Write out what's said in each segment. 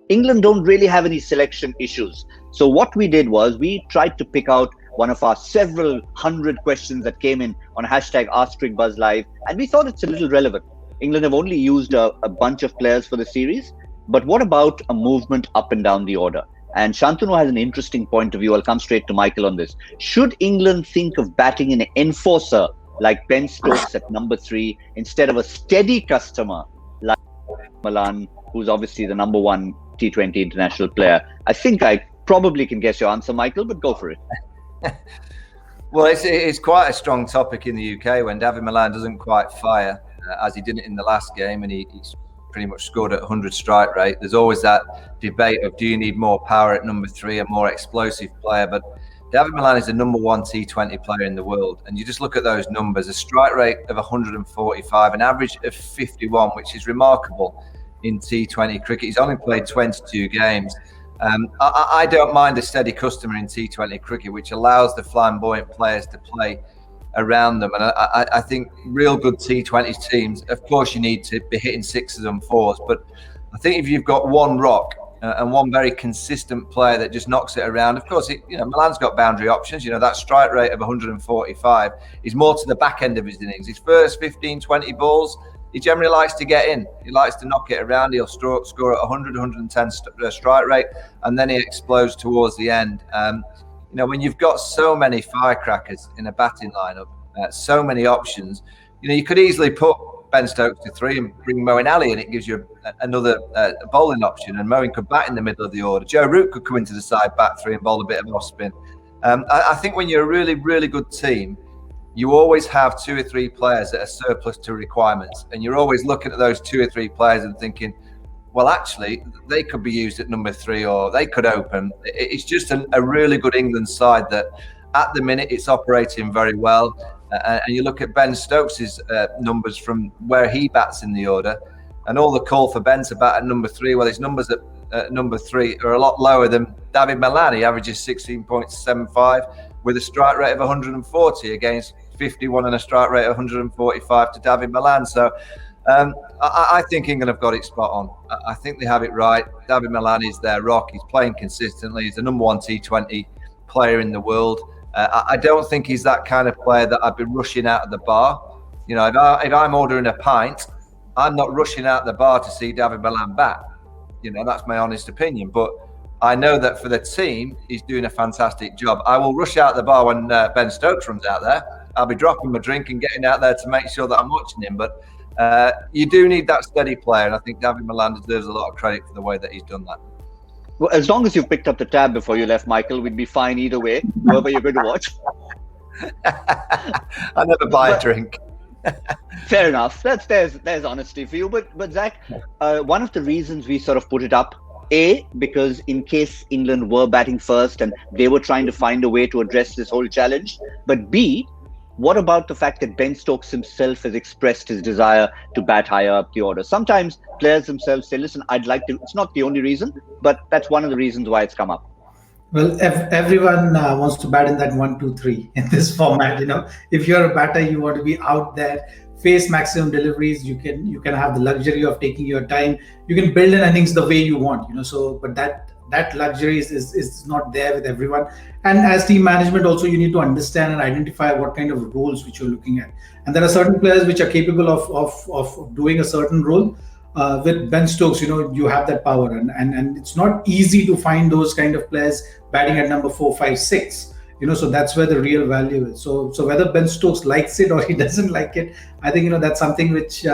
England don't really have any selection issues. So what we did was we tried to pick out one of our several hundred questions that came in on hashtag AskCrickBuzzLive, and we thought it's a little relevant. England have only used a bunch of players for the series, but what about a movement up and down the order? And Shantanu has an interesting point of view. I'll come straight to Michael on this. Should England think of batting an enforcer like Ben Stokes at number 3 instead of a steady customer like Malan, who's obviously the number 1 T20 international player? I think I probably can guess your answer, Michael, but go for it. Well, it's quite a strong topic in the UK when David Malan doesn't quite fire as he didn't in the last game, and he's pretty much scored at 100 strike rate. There's always that debate of, do you need more power at number 3, a more explosive player? But David Malan is the number 1 T20 player in the world, and you just look at those numbers: a strike rate of 145, an average of 51, which is remarkable in T20 cricket. He's only played 22 games. I don't mind a steady customer in T20 cricket, which allows the flamboyant players to play around them. And I think real good T20 teams, of course, you need to be hitting 6s and 4s. But I think if you've got one rock and one very consistent player that just knocks it around, of course, Malan's got boundary options. That strike rate of 145 is more to the back end of his innings. His first 15, 20 balls, he generally likes to get in. He likes to knock it around. He'll score at 100, 110 strike rate, and then he explodes towards the end. When you've got so many firecrackers in a batting lineup, so many options, you could easily put Ben Stokes to 3 and bring Moeen Ali, and it gives you another bowling option. And Moeen could bat in the middle of the order. Joe Root could come into the side, bat 3, and bowl a bit of off spin. I think when you're a really, really good team, you always have 2 or 3 players that are surplus to requirements, and you're always looking at those 2 or 3 players and thinking, well, actually, they could be used at number 3, or they could open. It's just a really good England side that, at the minute, it's operating very well. And you look at Ben Stokes' numbers from where he bats in the order, and all the call for Ben to bat at number 3. Well, his numbers at number 3 are a lot lower than David Malan. He averages 16.75 with a strike rate of 140 against 51 and a strike rate of 145 to David Malan. So I think England have got it spot on. I think they have it right. David Malan is their rock. He's playing consistently. He's the number 1 T20 player in the world. I don't think he's that kind of player that I'd be rushing out of the bar. If I'm ordering a pint, I'm not rushing out the bar to see David Malan bat. That's my honest opinion. But I know that for the team, he's doing a fantastic job. I will rush out the bar when Ben Stokes runs out there. I'll be dropping my drink and getting out there to make sure that I'm watching him. But you do need that steady player, and I think David Malan deserves a lot of credit for the way that he's done that. Well, as long as you've picked up the tab before you left, Michael, we'd be fine either way, whoever you're going to watch. I never buy a drink. Fair enough. There's honesty for you. But Zach, one of the reasons we sort of put it up, A, because in case England were batting first and they were trying to find a way to address this whole challenge, but B, what about the fact that Ben Stokes himself has expressed his desire to bat higher up the order? Sometimes players themselves say, listen, I'd like to. It's not the only reason, but that's one of the reasons why it's come up. Well, everyone wants to bat in that 1-2-3 in this format. If you're a batter, you want to be out there, face maximum deliveries. You can have the luxury of taking your time. You can build an innings the way you want. But that luxury is not there with everyone. And as team management also, you need to understand and identify what kind of roles which you're looking at. And there are certain players which are capable of doing a certain role. With Ben Stokes, you have that power, and it's not easy to find those kind of players batting at number 4, 5, 6. So that's where the real value is. So whether Ben Stokes likes it or he doesn't like it, I think that's something which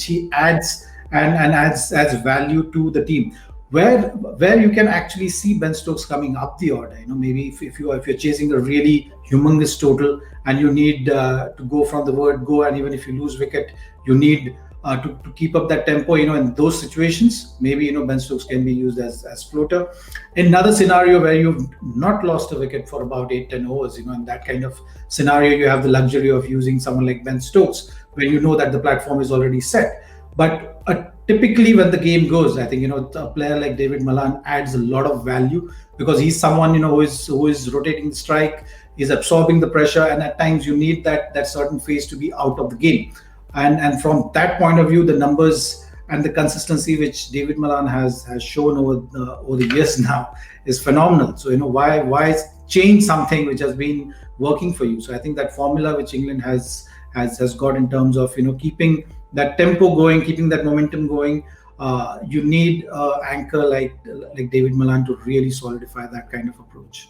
he adds and adds value to the team. Where you can actually see Ben Stokes coming up the order, maybe if you're chasing a really humongous total and you need to go from the word go, and even if you lose wicket, you need to keep up that tempo, in those situations, maybe, Ben Stokes can be used as floater. In another scenario where you've not lost a wicket for about 8-10 overs, in that kind of scenario, you have the luxury of using someone like Ben Stokes, where you know that the platform is already set. But typically when the game goes, I think, a player like David Malan adds a lot of value because he's someone, who is rotating the strike, he's absorbing the pressure, and at times you need that certain phase to be out of the game. And from that point of view, the numbers and the consistency which David Malan has shown over the years now is phenomenal. So why change something which has been working for you? So I think that formula which England has got in terms of keeping that tempo going, keeping that momentum going, you need an anchor like David Malan to really solidify that kind of approach.